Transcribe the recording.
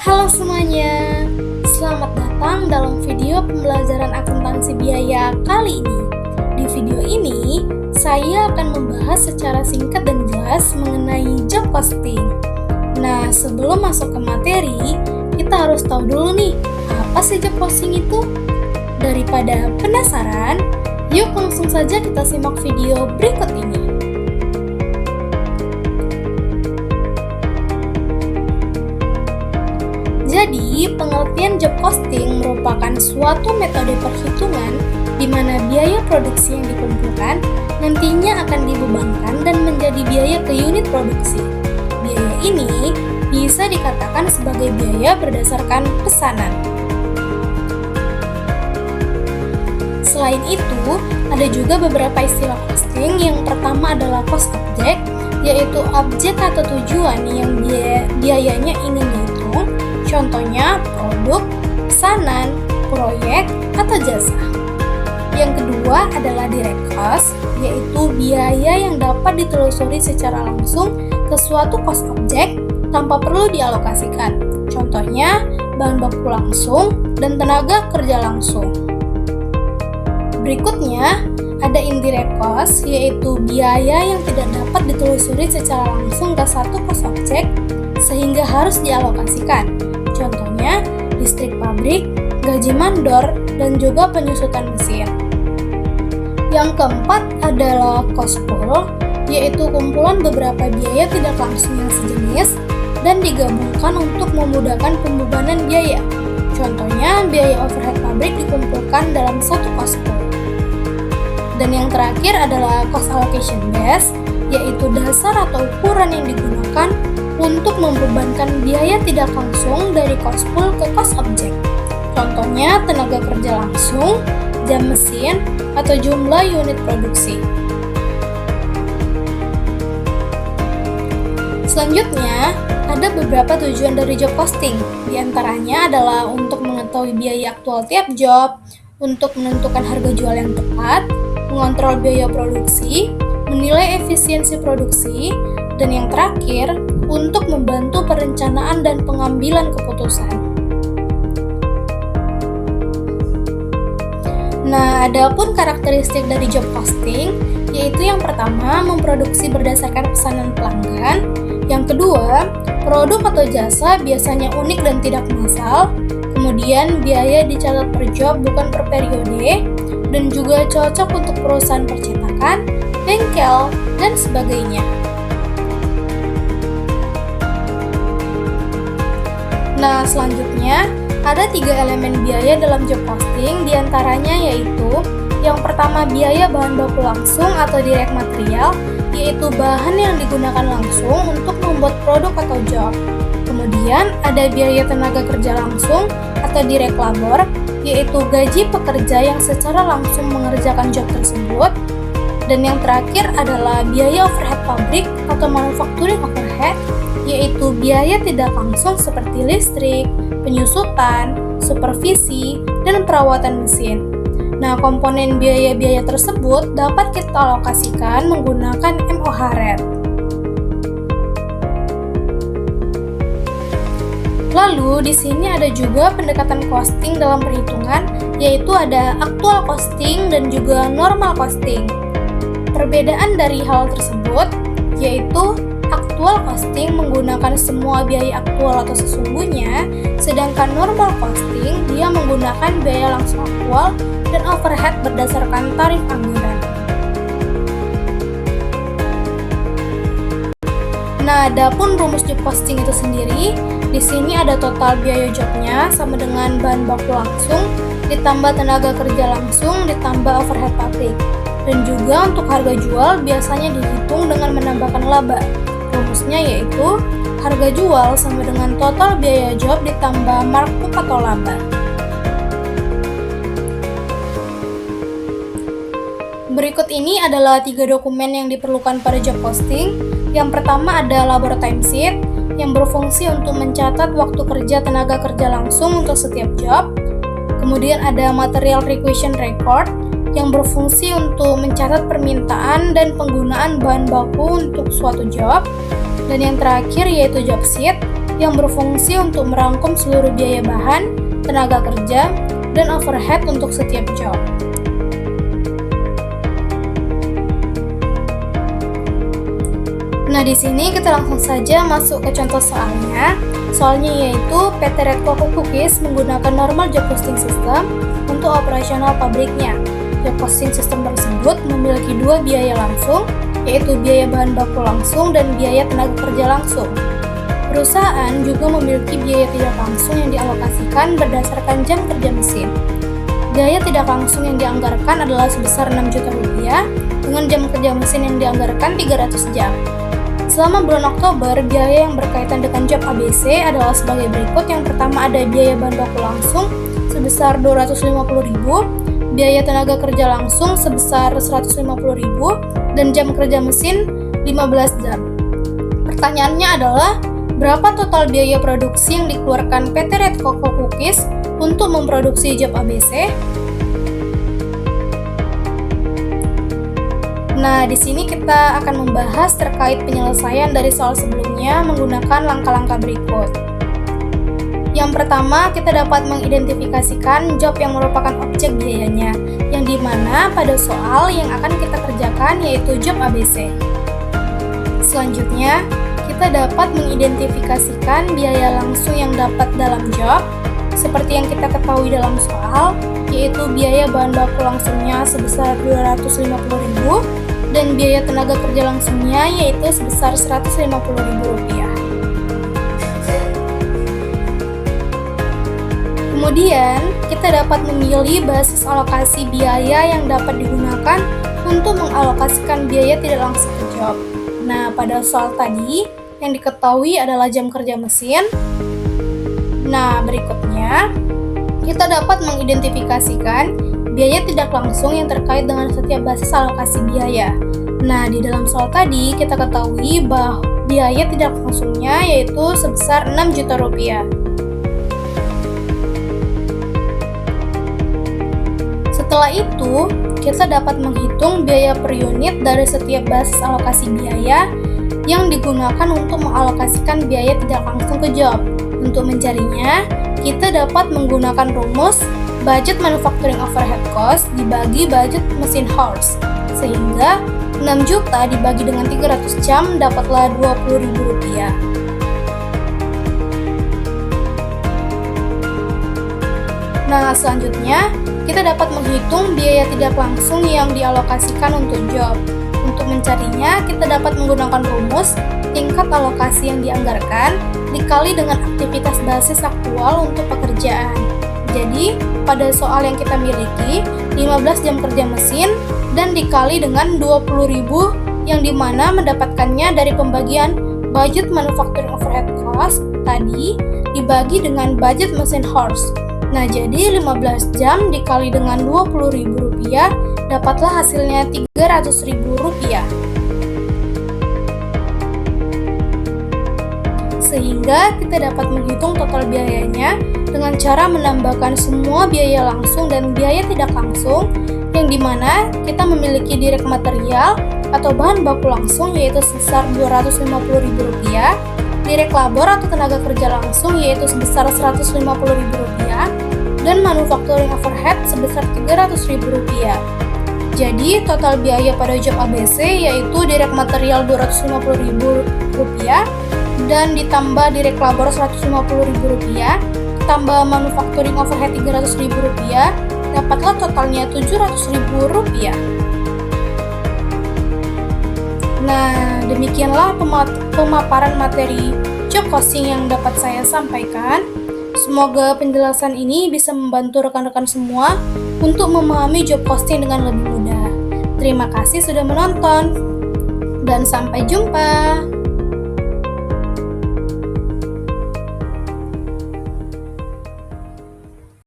Halo semuanya, selamat datang dalam video pembelajaran akuntansi biaya kali ini. Di video ini, saya akan membahas secara singkat dan jelas mengenai job posting. Nah, sebelum masuk ke materi, kita harus tahu dulu nih, apa sih job posting itu? Daripada penasaran, yuk langsung saja kita simak video berikut ini. Jadi, pengertian job posting merupakan suatu metode perhitungan di mana biaya produksi yang dikumpulkan nantinya akan dibebankan dan menjadi biaya ke unit produksi. Biaya ini bisa dikatakan sebagai biaya berdasarkan pesanan. Selain itu, ada juga beberapa istilah costing. Yang pertama adalah cost object, yaitu objek atau tujuan yang biayanya ingin dihitung. Contohnya produk, pesanan, proyek, atau jasa. Yang kedua adalah direct cost, yaitu biaya yang dapat ditelusuri secara langsung ke suatu cost object tanpa perlu dialokasikan. Contohnya bahan baku langsung dan tenaga kerja langsung. Berikutnya ada indirect cost, yaitu biaya yang tidak dapat ditelusuri secara langsung ke satu cost object sehingga harus dialokasikan. Contohnya, listrik pabrik, gaji mandor, dan juga penyusutan mesin. Yang keempat adalah cost pool, yaitu kumpulan beberapa biaya tidak langsung yang sejenis dan digabungkan untuk memudahkan pembebanan biaya. Contohnya, biaya overhead pabrik dikumpulkan dalam satu cost pool. Dan yang terakhir adalah cost allocation base, yaitu dasar atau ukuran yang digunakan untuk membebankan biaya tidak langsung dari cost pool ke cost object. Contohnya tenaga kerja langsung, jam mesin, atau jumlah unit produksi. Selanjutnya, ada beberapa tujuan dari job posting. Di antaranya adalah untuk mengetahui biaya aktual tiap job, untuk menentukan harga jual yang tepat, mengontrol biaya produksi, menilai efisiensi produksi, dan yang terakhir, untuk membantu perencanaan dan pengambilan keputusan. Nah, adapun karakteristik dari job posting, yaitu yang pertama, memproduksi berdasarkan pesanan pelanggan. Yang kedua, produk atau jasa biasanya unik dan tidak massal. Kemudian, biaya dicatat per job bukan per periode, dan juga cocok untuk perusahaan percetakan, bengkel, dan sebagainya. Nah, selanjutnya ada 3 elemen biaya dalam job posting, diantaranya yaitu yang pertama biaya bahan baku langsung atau direct material, yaitu bahan yang digunakan langsung untuk membuat produk atau job. Kemudian ada biaya tenaga kerja langsung atau direct labor, yaitu gaji pekerja yang secara langsung mengerjakan job tersebut. Dan yang terakhir adalah biaya overhead pabrik atau manufacturing overhead, yaitu biaya tidak langsung seperti listrik, penyusutan, supervisi, dan perawatan mesin. Nah, komponen biaya-biaya tersebut dapat kita alokasikan menggunakan MOH rate. Lalu, di sini ada juga pendekatan costing dalam perhitungan, yaitu ada actual costing dan juga normal costing. Perbedaan dari hal tersebut yaitu actual costing menggunakan semua biaya aktual atau sesungguhnya, sedangkan normal costing dia menggunakan biaya langsung aktual dan overhead berdasarkan tarif anggaran. Nah, adapun rumus job posting itu sendiri, di sini ada total biaya jobnya sama dengan bahan baku langsung ditambah tenaga kerja langsung ditambah overhead pabrik. Dan juga untuk harga jual biasanya dihitung dengan menambahkan laba. Rumusnya yaitu harga jual sama dengan total biaya job ditambah markup atau laba. Berikut ini adalah 3 dokumen yang diperlukan pada job posting. Yang pertama ada labor timesheet yang berfungsi untuk mencatat waktu kerja tenaga kerja langsung untuk setiap job. Kemudian ada material requisition record yang berfungsi untuk mencatat permintaan dan penggunaan bahan baku untuk suatu job. Dan yang terakhir yaitu job sheet yang berfungsi untuk merangkum seluruh biaya bahan, tenaga kerja, dan overhead untuk setiap job. Nah, di sini kita langsung saja masuk ke contoh soalnya. Soalnya yaitu PT Red Coco Cookies menggunakan normal job posting system untuk operasional pabriknya. Job posting system tersebut memiliki dua biaya langsung, yaitu biaya bahan baku langsung dan biaya tenaga kerja langsung. Perusahaan juga memiliki biaya tidak langsung yang dialokasikan berdasarkan jam kerja mesin. Biaya tidak langsung yang dianggarkan adalah sebesar 6 juta rupiah dengan jam kerja mesin yang dianggarkan 300 jam. Selama bulan Oktober, biaya yang berkaitan dengan job ABC adalah sebagai berikut. Yang pertama ada biaya bahan baku langsung sebesar 250.000, biaya tenaga kerja langsung sebesar 150.000, dan jam kerja mesin 15 jam. Pertanyaannya adalah, berapa total biaya produksi yang dikeluarkan PT Red Coco Cookies untuk memproduksi job ABC? Nah, di sini kita akan membahas terkait penyelesaian dari soal sebelumnya menggunakan langkah-langkah berikut. Yang pertama, kita dapat mengidentifikasikan job yang merupakan objek biayanya, yang dimana pada soal yang akan kita kerjakan yaitu job ABC. Selanjutnya, kita dapat mengidentifikasikan biaya langsung yang dapat dalam job, seperti yang kita ketahui dalam soal, yaitu biaya bahan baku langsungnya sebesar 250.000 dan biaya tenaga kerja langsungnya yaitu sebesar 150.000 rupiah. Kemudian, kita dapat memilih basis alokasi biaya yang dapat digunakan untuk mengalokasikan biaya tidak langsung ke job. Nah, pada soal tadi, yang diketahui adalah jam kerja mesin. Nah, berikutnya, kita dapat mengidentifikasikan biaya tidak langsung yang terkait dengan setiap basis alokasi biaya. Nah, di dalam soal tadi kita ketahui bahwa biaya tidak langsungnya yaitu sebesar 6 juta rupiah. Setelah itu, kita dapat menghitung biaya per unit dari setiap basis alokasi biaya yang digunakan untuk mengalokasikan biaya tidak langsung ke job. Untuk mencarinya, kita dapat menggunakan rumus budget manufacturing overhead cost dibagi budget mesin horse, sehingga 6 juta dibagi dengan 300 jam dapatlah 20.000 rupiah. Nah, selanjutnya kita dapat menghitung biaya tidak langsung yang dialokasikan untuk job. Untuk mencarinya, kita dapat menggunakan rumus tingkat alokasi yang dianggarkan dikali dengan aktivitas basis aktual untuk pekerjaan. Jadi, pada soal yang kita miliki, 15 jam kerja mesin dan dikali dengan 20.000 yang dimana mendapatkannya dari pembagian budget manufacturing overhead cost tadi dibagi dengan budget mesin horse. Nah, jadi 15 jam dikali dengan 20.000 rupiah dapatlah hasilnya 300.000 rupiah. Sehingga kita dapat menghitung total biayanya dengan cara menambahkan semua biaya langsung dan biaya tidak langsung, yang dimana kita memiliki direct material atau bahan baku langsung yaitu sebesar 250.000 rupiah, direct labor atau tenaga kerja langsung yaitu sebesar 150.000 rupiah, dan manufacturing overhead sebesar 300.000 rupiah. Jadi total biaya pada job ABC yaitu direct material 250.000 rupiah dan ditambah direct labor 150.000 rupiah tambah manufacturing overhead 300.000 rupiah, dapatlah totalnya 700.000 rupiah. Nah, demikianlah pemaparan materi job costing yang dapat saya sampaikan. Semoga penjelasan ini bisa membantu rekan-rekan semua untuk memahami job costing dengan lebih mudah. Terima kasih sudah menonton, dan sampai jumpa.